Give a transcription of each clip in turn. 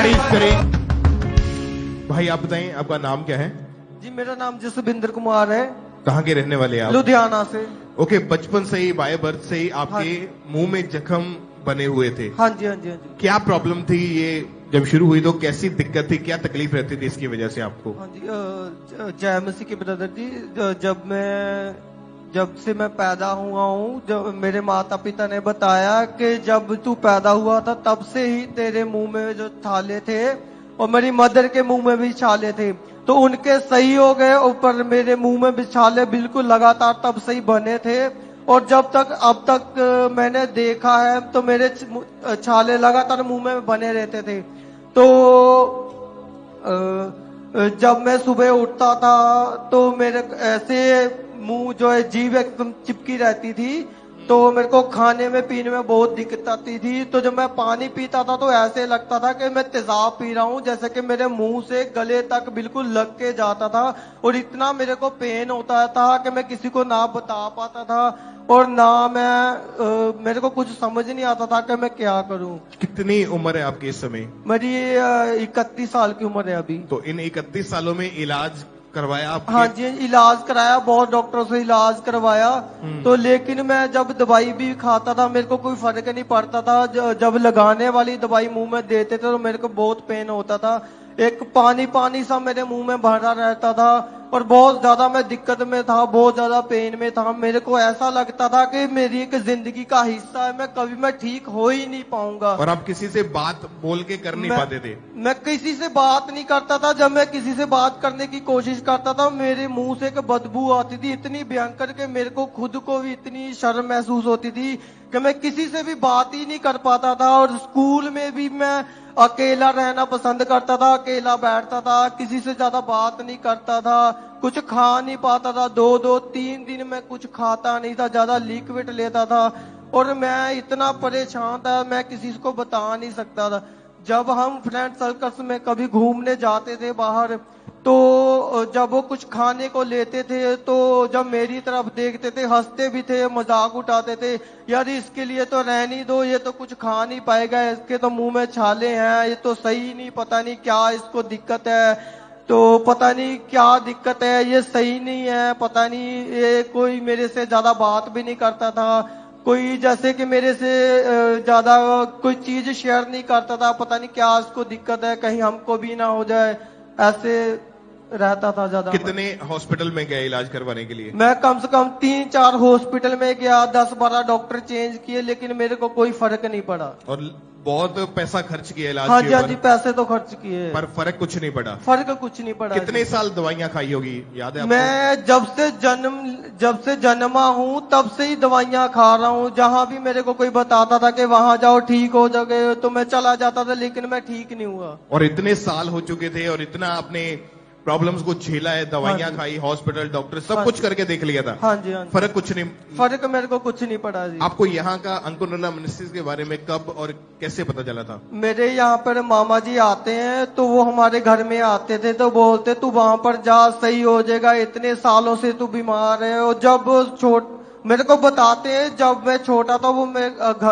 तारीफ करें। भाई आप बताएं, आपका नाम क्या है? जी मेरा नाम जसविंदर कुमार है। कहाँ के रहने वाले आप? लुधियाना से। ओके, बचपन से ही बाय बर्थ से ही आपके मुंह में जख्म बने हुए थे? हाँ जी हाँ जी हाँ जी। क्या प्रॉब्लम थी ये जब शुरू हुई तो कैसी दिक्कत थी, क्या तकलीफ रहती थी इसकी वजह से आपको? हाँ जी जय मसीह के ब्रदर जी, जब से मैं पैदा हुआ हूँ, जब मेरे माता पिता ने बताया कि जब तू पैदा हुआ था तब से ही तेरे मुंह में जो छाले थे और मेरी मदर के मुंह में भी छाले थे, तो उनके सही हो गए। ऊपर मेरे मुंह में भी छाले बिल्कुल लगातार तब से ही बने थे और जब तक अब तक मैंने देखा है तो मेरे छाले लगातार मुंह में बने रहते थे। तो जब मैं सुबह उठता था तो मेरे ऐसे मुंह जो है जीभ एकदम चिपकी रहती थी, तो मेरे को खाने में पीने में बहुत दिक्कत आती थी। तो जब मैं पानी पीता था तो ऐसे लगता था कि मैं तेजाब पी रहा हूँ, जैसे कि मेरे मुंह से गले तक बिल्कुल लग के जाता था और इतना मेरे को पेन होता था कि मैं किसी को ना बता पाता था और ना मेरे को कुछ समझ नहीं आता था कि मैं क्या करूं। कितनी उम्र है आपकी इस समय? मेरी 31 साल की उम्र है अभी। तो इन 31 सालों में इलाज करवाया आपके? हाँ जी इलाज कराया, बहुत डॉक्टरों से इलाज करवाया। तो लेकिन मैं जब दवाई भी खाता था मेरे को कोई फर्क नहीं पड़ता था। जब लगाने वाली दवाई मुंह में देते थे तो मेरे को बहुत पेन होता था, एक पानी पानी सा मेरे मुंह में भरा रहता था और बहुत ज्यादा मैं दिक्कत में था, बहुत ज्यादा पेन में था। मेरे को ऐसा लगता था कि मेरी एक जिंदगी का हिस्सा है, मैं ठीक हो ही नहीं पाऊंगा। और आप किसी से बात बोल के कर नहीं पाते थे? मैं किसी से बात नहीं करता था। जब मैं किसी से बात करने की कोशिश करता था मेरे मुंह से एक बदबू आती थी इतनी भयंकर के मेरे को खुद को भी इतनी शर्म महसूस होती थी कि मैं किसी से भी बात ही नहीं कर पाता था। और स्कूल में भी मैं अकेला रहना पसंद करता था, अकेला बैठता था, किसी से ज्यादा बात नहीं करता था, कुछ खा नहीं पाता था। 2-3 दिन में कुछ खाता नहीं था, ज्यादा लिक्विड लेता था और मैं इतना परेशान था मैं किसी को बता नहीं सकता था। जब हम फ्रेंड सर्कल्स में कभी घूमने जाते थे बाहर, तो जब वो कुछ खाने को लेते थे तो जब मेरी तरफ देखते थे हंसते भी थे, मजाक उठाते थे, यार इसके लिए तो रहनी दो, ये तो कुछ खा नहीं पाएगा, इसके तो मुंह में छाले हैं, ये तो सही नहीं, पता नहीं क्या इसको दिक्कत है, तो पता नहीं क्या दिक्कत है, ये सही नहीं है, पता नहीं। ये कोई मेरे से ज्यादा बात भी नहीं करता था, कोई जैसे कि मेरे से ज्यादा कोई चीज शेयर नहीं करता था, पता नहीं क्या इसको दिक्कत है, कहीं हमको भी ना हो जाए, ऐसे रहता था ज्यादा। कितने हॉस्पिटल में गए इलाज करवाने के लिए? मैं कम से कम 3-4 हॉस्पिटल में गया, 10-12 डॉक्टर चेंज किए, लेकिन मेरे को कोई फर्क नहीं पड़ा। और बहुत पैसा खर्च किया इलाज हाँ के जी हाँ ऊपर? जी पैसे तो खर्च किए पर फर्क कुछ नहीं पड़ा? फर्क कुछ नहीं पड़ा। कितने साल दवाइयां खाई होगी, याद है आपको? मैं जब से जन्मा हूँ तब से ही दवाइयाँ खा रहा हूँ। जहाँ भी मेरे को कोई बताता था कि वहां जाओ ठीक हो जाओगे तो मैं चला जाता था, लेकिन मैं ठीक नहीं हुआ। और इतने साल हो चुके थे और इतना आपने प्रॉब्लम्स को झेला है, दवाइयां खाई, हॉस्पिटल, डॉक्टर, सब कुछ करके देख लिया था? हाँ जी हाँ जी। फर्क कुछ नहीं? फर्क मेरे को कुछ नहीं पड़ा जी। आपको यहाँ का अंकुरला मिनिस्ट्रीज के बारे में कब और कैसे पता चला था? मेरे यहाँ पर मामा जी आते हैं तो वो हमारे घर में आते थे, तो बोलते तू वहां पर जा, सही हो जाएगा, इतने सालों से तू बीमार है। और जब मेरे को बताते हैं जब मैं छोटा था, वो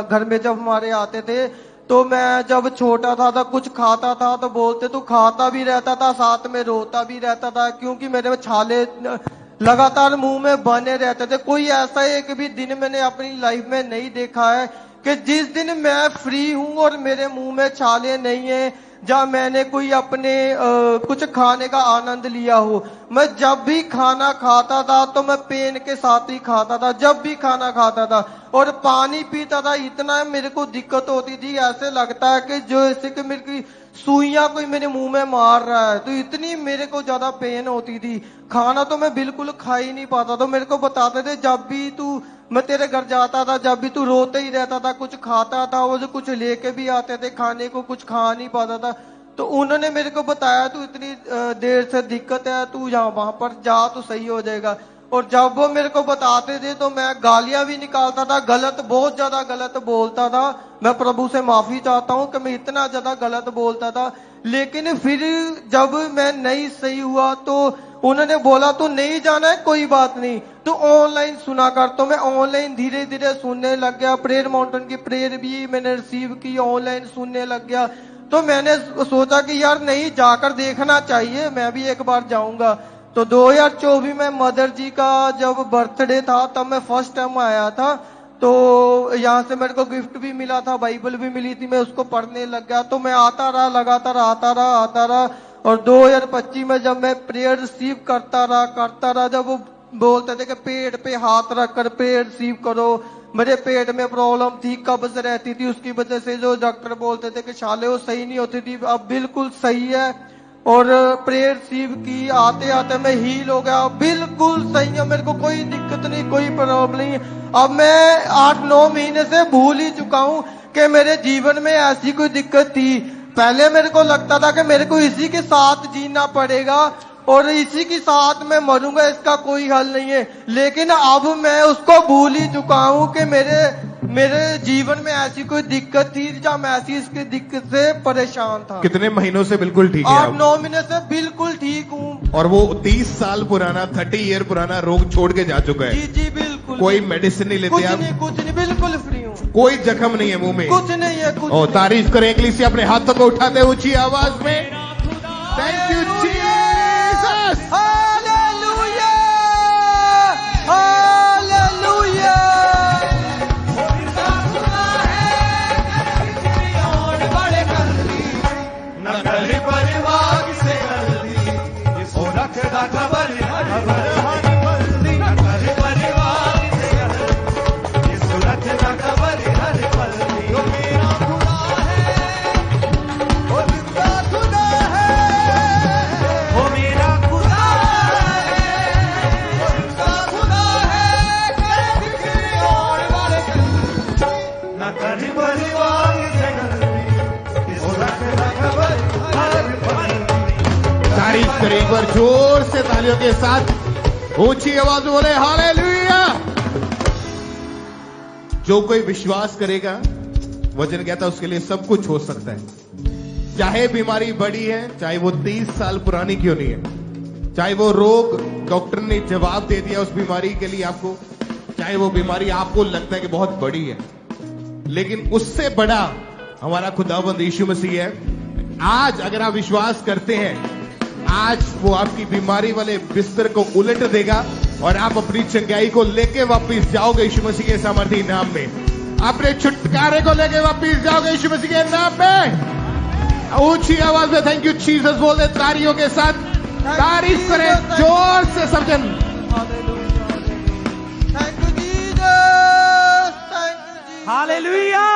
घर में जब हमारे आते थे तो मैं जब छोटा था कुछ खाता था तो बोलते तू खाता भी रहता था साथ में रोता भी रहता था, क्योंकि मेरे छाले लगातार मुंह में बने रहते थे। कोई ऐसा एक भी दिन मैंने अपनी लाइफ में नहीं देखा है कि जिस दिन मैं फ्री हूं और मेरे मुंह में छाले नहीं है, जब मैंने कोई अपने कुछ खाने का आनंद लिया हो। मैं जब भी खाना खाता था तो मैं पेन के साथ ही खाता था, जब भी खाना खाता था। और पानी पीता था, इतना मेरे को दिक्कत होती थी, ऐसे लगता है कि जो ऐसे कि मेरे की सुइयां कोई मेरे मुंह में मार रहा है, तो इतनी मेरे को ज्यादा पेन होती थी। खाना तो मैं बिल्कुल खा ही नहीं पाता। तो मेरे को बताते थे जब भी मैं तेरे घर जाता था जब भी तू रोते ही रहता था, कुछ खाता था, वो जो कुछ लेके भी आते थे खाने को, कुछ खा नहीं पाता था। तो उन्होंने मेरे को बताया तू इतनी देर से दिक्कत है, तू यहाँ वहां पर जा तो सही हो जाएगा। और जब वो मेरे को बताते थे तो मैं गालियां भी निकालता था, बहुत ज्यादा गलत बोलता था। मैं प्रभु से माफी चाहता हूँ कि मैं इतना ज्यादा गलत बोलता था। लेकिन फिर जब मैं नहीं सही हुआ तो उन्होंने बोला तो नहीं जाना है, कोई बात नहीं, तो ऑनलाइन सुना कर। तो मैं ऑनलाइन धीरे धीरे सुनने लग गया। प्रेयर माउंटेन की प्रेयर भी मैंने रिसीव की, ऑनलाइन सुनने लग गया। तो मैंने सोचा कि यार नहीं, जाकर देखना चाहिए, मैं भी एक बार जाऊंगा। तो 2024 में मदर जी का जब बर्थडे था तब मैं फर्स्ट टाइम आया था। तो यहाँ से मेरे को गिफ्ट भी मिला था, बाइबल भी मिली थी, मैं उसको पढ़ने लग गया। तो मैं आता रहा, लगातार आता रहा। और 2025 में जब मैं प्रेयर रिसीव करता रहा, जब वो बोलते थे कि पेट पे हाथ रखकर प्रेयर रिसीव करो, मेरे पेट में प्रॉब्लम थी, कब्ज रहती थी, उसकी वजह से जो डॉक्टर बोलते थे कि शाले वो सही नहीं होती थी, अब बिल्कुल सही है। और प्रेयर रिसीव की, आते आते मैं हील हो गया, बिल्कुल सही है, मेरे को कोई दिक्कत नहीं, कोई प्रॉब्लम नहीं। अब मैं 8-9 महीने से भूल ही चुका हूँ कि मेरे जीवन में ऐसी कोई दिक्कत थी। पहले मेरे को लगता था कि मेरे को इसी के साथ जीना पड़ेगा और इसी के साथ मैं मरूंगा, इसका कोई हल नहीं है। लेकिन अब मैं उसको भूल ही चुका हूँ कि मेरे जीवन में ऐसी कोई दिक्कत थी जहाँ मैं ऐसी इसकी दिक्कत से परेशान था। कितने महीनों से बिल्कुल ठीक है? 8-9 महीने से बिल्कुल ठीक हूँ। और वो 30 साल पुराना, 30 ईयर पुराना रोग छोड़ के जा चुका है। जी बिल्कुल। कोई मेडिसिन नहीं लेते आप? कुछ नहीं, बिल्कुल फ्री हूँ। कोई जख्म नहीं है मुंह में? कुछ नहीं है, कुछ और तारीफ करें इंग्लिश से, अपने हाथों को उठाते ऊंची आवाज में, thank you Jesus, hallelujah, hallelujah. तारीफ करें एक बार जोर से, तालियों के साथ ऊंची आवाज में बोले हालेलुया। जो कोई विश्वास करेगा, वचन कहता है उसके लिए सब कुछ हो सकता है। चाहे बीमारी बड़ी है, चाहे वो 30 साल पुरानी क्यों नहीं है, चाहे वो रोग डॉक्टर ने जवाब दे दिया उस बीमारी के लिए आपको, चाहे वो बीमारी आपको लगता है कि बहुत बड़ी है, लेकिन उससे बड़ा हमारा खुदावंद यीशु मसीह है। आज अगर आप विश्वास करते हैं, आज वो आपकी बीमारी वाले बिस्तर को उलट देगा और आप अपनी चंगाई को लेके वापस जाओगे यीशु मसीह के सामर्थी नाम में। अपने छुटकारे को लेके वापस जाओगे यीशु मसीह के नाम में। ऊंची आवाज में थैंक यू जीसस बोल दे, तारियों के साथ तारीफ करें जोर से सब जन। Thank you Jesus, thank you Jesus, hallelujah.